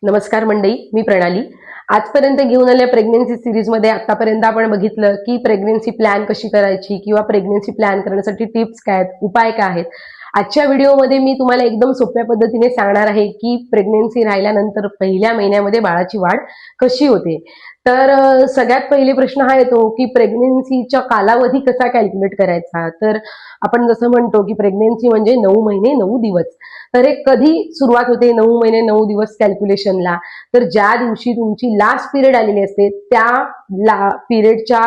नमस्कार मंडळी, मी प्रणाली. आजपर्यंत घेऊन आलेल्या प्रेग्नन्सी सिरीजमध्ये आतापर्यंत आपण बघितलं की प्रेग्नन्सी प्लॅन कशी करायची किंवा प्रेग्नन्सी प्लॅन करण्यासाठी टिप्स काय आहेत, उपाय काय आहेत. आजच्या व्हिडिओमध्ये मी तुम्हाला एकदम सोप्या पद्धतीने सांगणार आहे की प्रेग्नन्सी राहिल्यानंतर पहिल्या महिन्यामध्ये बाळाची वाढ कशी होते. तर सगळ्यात पहिले प्रश्न हा येतो की प्रेग्नन्सीचा कालावधी कसा कॅल्क्युलेट करायचा. तर आपण जसं म्हणतो की प्रेग्नन्सी म्हणजे 9 महिने 9 दिवस. तर हे कधी सुरुवात होते 9 महिने 9 दिवस कॅल्क्युलेशनला? तर ज्या दिवशी तुमची लास्ट पिरियड आलेली असते त्या पिरियडच्या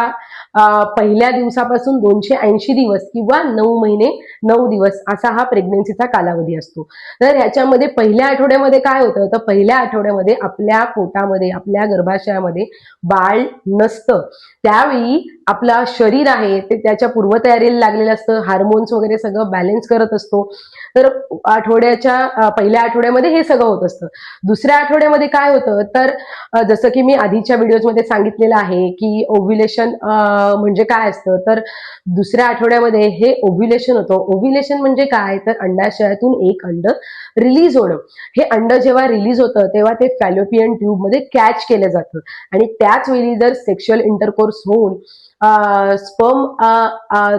पहिल्या दिवसापासून 280 दिवस किंवा 9 महिने 9 दिवस असा हा प्रेग्नन्सीचा कालावधी असतो. तर ह्याच्यामध्ये पहिल्या आठवड्यामध्ये काय होतं, तर पहिल्या आठवड्यामध्ये आपल्या पोटामध्ये आपल्या गर्भाशयामध्ये बाळ नसतं. त्यावेळी आपलं शरीर आहे ते त्याच्या पूर्वतयारीला लागलेलं असतं, हार्मोन्स वगैरे सगळं बॅलन्स करत असतो. तर पहिल्या आठवड्यामध्ये हे सगळं होत असतं. दुसऱ्या आठवड्यामध्ये काय होतं, तर जसं की मी आधीच्या व्हिडिओमध्ये सांगितलेलं आहे की ओव्ह्युलेशन म्हणजे काय असतं. तर दुसऱ्या आठवड्यामध्ये हे ओव्ह्युलेशन होतं. ओव्ह्युलेशन म्हणजे काय, तर अंडाशयातून एक अंड रिलीज होणं. हे अंड जेव्हा रिलीज होतं तेव्हा ते फॅलोपियन ट्यूब मध्ये कॅच केलं जातं आणि त्याच वेळी जर सेक्शुअल इंटरकोर्स होऊन स्पर्म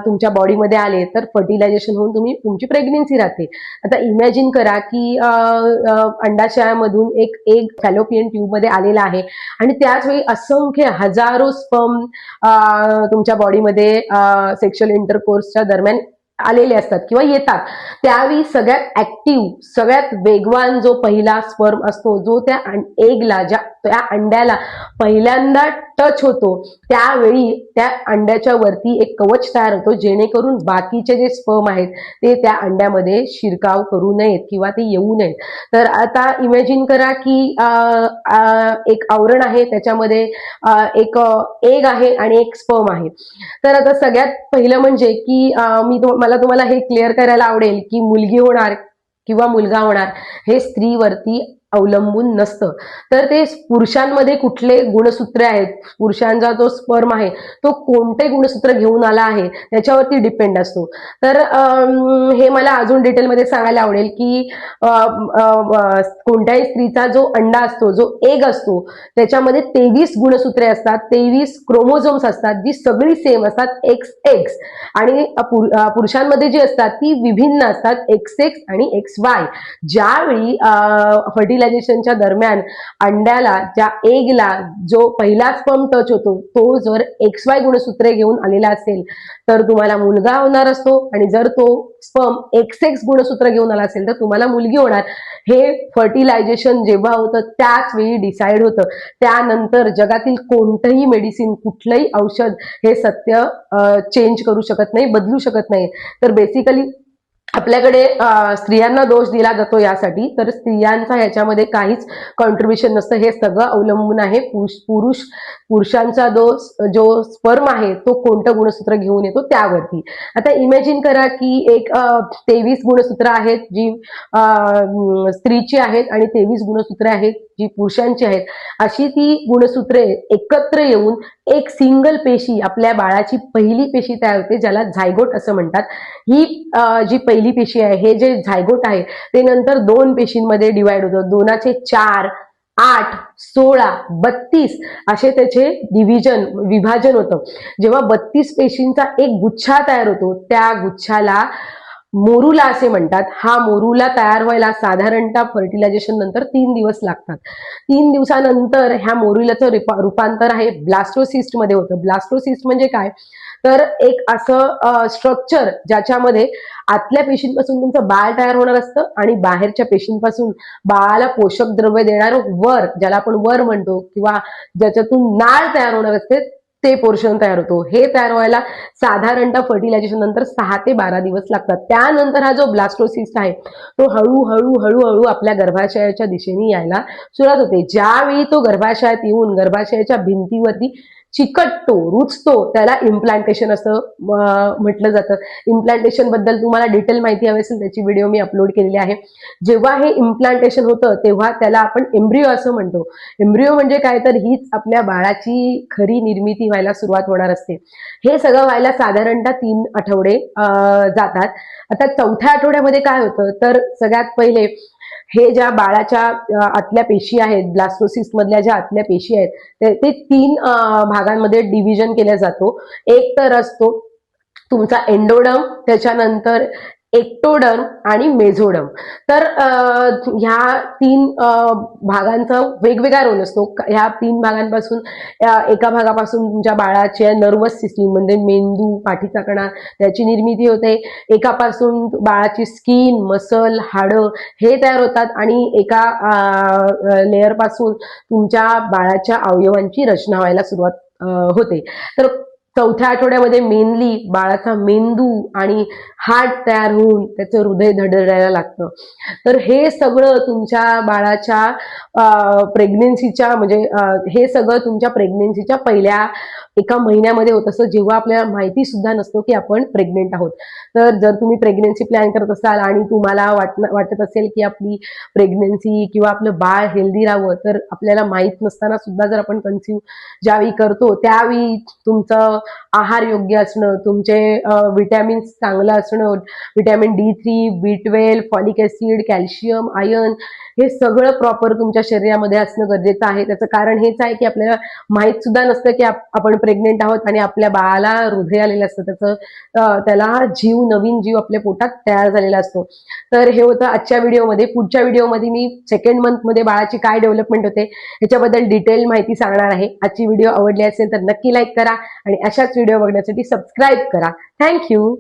तुमच्या बॉडीमध्ये आले तर फर्टिलायझेशन होऊन तुमची प्रेग्नन्सी राहते. आता इमॅजिन करा की अंडाशयामधून एक एग फॅलोपियन ट्यूब मध्ये आलेला आहे आणि त्याच वेळी असंख्य हजारो स्पर्म तुमच्या बॉडीमध्ये सेक्शुअल इंटरकोर्सच्या दरम्यान आलेले असतात किंवा येतात. त्यावेळी सगळ्यात ऍक्टिव्ह सगळ्यात वेगवान जो पहिला स्पर्म असतो, जो त्या एगला त्या अंड्याला पहिल्यांदा टच होतो, त्यावेळी त्या अंड्याच्या वरती एक कवच तयार होतो जेणेकरून बाकीचे जे स्पर्म आहेत ते त्या अंड्यामध्ये शिरकाव करू नयेत किंवा ते येऊ नयेत. तर आता इमॅजिन करा की एक आवरण आहे, त्याच्यामध्ये एक एग आहे आणि एक स्पर्म आहे. तर आता सगळ्यात पहिलं म्हणजे की मला तुम्हाला हे क्लिअर करायला आवडेल की मुलगी होणार किंवा मुलगा होणार हे स्त्रीवरती अवलंबून नसतं. तर ते पुरुषांमध्ये कुठले गुणसूत्र आहेत, पुरुषांचा जो स्पर्म आहे तो कोणते गुणसूत्र घेऊन आला आहे त्याच्यावरती डिपेंड असतो. तर हे मला अजून डिटेलमध्ये सांगायला आवडेल की कोणत्याही स्त्रीचा जो अंडा असतो, जो एग असतो, त्याच्यामध्ये 23 गुणसूत्रे असतात, 23 क्रोमोझोम्स असतात, जी सगळी सेम असतात, एक्स एक्स. आणि पुरुषांमध्ये जी असतात ती विभिन्न असतात, एक्स एक्स आणि एक्स वाय. ज्यावेळी फर्टिलायझेशनच्या दरम्यान अंड्याला, ज्या एगला जो पहिला स्पर्म टच होतो तो जर एक्स वाय गुणसूत्रे घेऊन आलेला असेल तर तुम्हाला मुलगा होणार असतो, आणि जर तो स्पर्म एक्स एक्स गुणसूत्र घेऊन आला असेल तर तुम्हाला मुलगी होणार. हे फर्टिलायझेशन जेव्हा होतं त्याच वेळी डिसाईड होतं. त्यानंतर जगातील कोणतंही मेडिसिन, कुठलंही औषध हे सत्य चेंज करू शकत नाही, बदलू शकत नाही. तर बेसिकली आपल्याकडे स्त्रियांना दोष दिला जातो यासाठी, तर स्त्रियांचा ह्याच्यामध्ये काहीच कॉन्ट्रीब्युशन नसतं. हे सगळं अवलंबून आहे पुरुषांचा जो स्पर्म आहे तो कोणतं गुणसूत्र घेऊन येतो त्यावरती. आता इमॅजिन करा की एक 23 गुणसूत्र आहेत जी स्त्रीची आहेत आणि 23 गुणसूत्रे आहेत जी पुरुषांची आहेत. अशी ती गुणसूत्रे एकत्र येऊन एक सिंगल पेशी, आपल्या बाळाची पहिली पेशी तयार होते, ज्याला झायगोट असं म्हणतात. ही जी पहिली पेशी आहे, हे जे झायगोट आहे ते नंतर 2 पेशींमध्ये डिवाइड होतं. 2चे 4, 8, 16, 32 असे त्याचे विभाजन होतं. जेव्हा 32 पेशींचा एक गुच्छा तयार होतो त्या गुच्छाला मोरुला असे म्हणतात. हा मोरुला तयार व्हायला साधारणतः फर्टिलायझेशन नंतर 3 दिवस लागतात. 3 दिवसानंतर ह्या मोरुलाचं रूपांतर आहे ब्लास्टोसिस्ट मध्ये होतं. ब्लास्टोसिस्ट म्हणजे काय, तर एक असं स्ट्रक्चर ज्याच्यामध्ये आतल्या पेशींपासून तुमचं बाळ तयार होणार असतं आणि बाहेरच्या पेशींपासून बाळाला पोषक द्रव्य देणारं वर, ज्याला आपण वर म्हणतो, किंवा ज्याच्यातून नाळ तयार होणार असते, ते पोर्शन तयार होतो. हे तयार व्हायला साधारणतः फर्टिलायझेशन नंतर 6 ते 12 दिवस लागतात. त्यानंतर हा जो ब्लास्टोसिस्ट आहे तो हळूहळू हळूहळू आपल्या गर्भाशयाच्या दिशेने यायला सुरुवात होते. ज्यावेळी तो गर्भाशयात येऊन गर्भाशयाच्या भिंतीवरती चिकटतो, रुजतो, त्याला इम्प्लांटेशन असं म्हटलं जातं. इम्प्लांटेशन बद्दल तुम्हाला डिटेल माहिती हवी असेल त्याची व्हिडिओ मी अपलोड केलेली आहे. जेव्हा हे इम्प्लांटेशन होतं तेव्हा त्याला आपण एम्ब्रिओ असं म्हणतो. एम्ब्रिओ म्हणजे काय, तर हीच आपल्या बाळाची खरी निर्मिती व्हायला सुरुवात होणार असते. हे सगळं व्हायला साधारणतः 3 आठवडे जातात. आता 4थ्या आठवड्यामध्ये काय होतं, तर सगळ्यात पहिले हे ज्या बाळाच्या आतल्या पेशी आहेत, ब्लास्टोसिस्ट मधल्या ज्या आतल्या पेशी आहेत, ते 3 भागांमध्ये डिव्हिजन केला जातो. एक तर असतो तुमचा एंडोडर्म, त्याच्यानंतर एक्टोडर्म आणि मेझोडर्म. तर ह्या 3 भागांचा वेगवेगळा रोल असतो. ह्या 3 भागांपासून एका भागापासून तुमच्या बाळाच्या नर्वस सिस्टीम म्हणजे मेंदू, पाठीचा कणा त्याची निर्मिती होते. एकापासून बाळाची स्किन, मसल, हाडं हे तयार होतात आणि एका लेअर पासून तुमच्या बाळाच्या अवयवांची रचना व्हायला सुरुवात होते. तर 4थ्या आठवड्यामध्ये मेनली बाळाचा मेंदू आणि हार्ट तयार होऊन त्याचं हृदय धडधडायला लागतं. तर हे सगळं तुमच्या बाळाच्या प्रेग्नेन्सीच्या म्हणजे हे सगळं तुमच्या प्रेग्नेन्सीच्या पहिल्या एका महिन्यामध्ये होत असतं, जेव्हा आपल्याला माहिती सुद्धा नसतो की आपण प्रेग्नेंट आहोत. तर जर तुम्ही प्रेग्नेन्सी प्लॅन करत असाल आणि तुम्हाला वाटत असेल की आपली प्रेग्नेन्सी किंवा आपलं बाळ हेल्दी राहावं, तर आपल्याला माहित नसताना सुद्धा जर आपण कन्सिव्ह ज्यावेळी करतो त्यावेळी तुमचं आहार योग्य असणं, तुमचे विटॅमिन्स चांगलं असणं, vitamin D3, B12, folic acid, calcium, iron हे सगळं प्रॉपर तुमच्या शरीरामध्ये असणं गरजेचं आहे. त्याचं कारण हेच आहे की आपल्याला माहित सुद्धा नसतं की आपण प्रेग्नेंट आहोत आणि आपल्या बाळाला हृदय आलेलं असतं. त्याला नवीन जीव आपल्या पोटात तयार झालेला असतो. तर हे होतं आजच्या व्हिडिओमध्ये. पुढच्या व्हिडिओमध्ये मी सेकंड मंथमध्ये बाळाची काय डेव्हलपमेंट होते ह्याच्याबद्दल डिटेल माहिती सांगणार आहे. आजची व्हिडिओ आवडली असेल तर नक्की लाईक करा आणि अशाच व्हिडिओ बघण्यासाठी सबस्क्राईब करा. थँक्यू.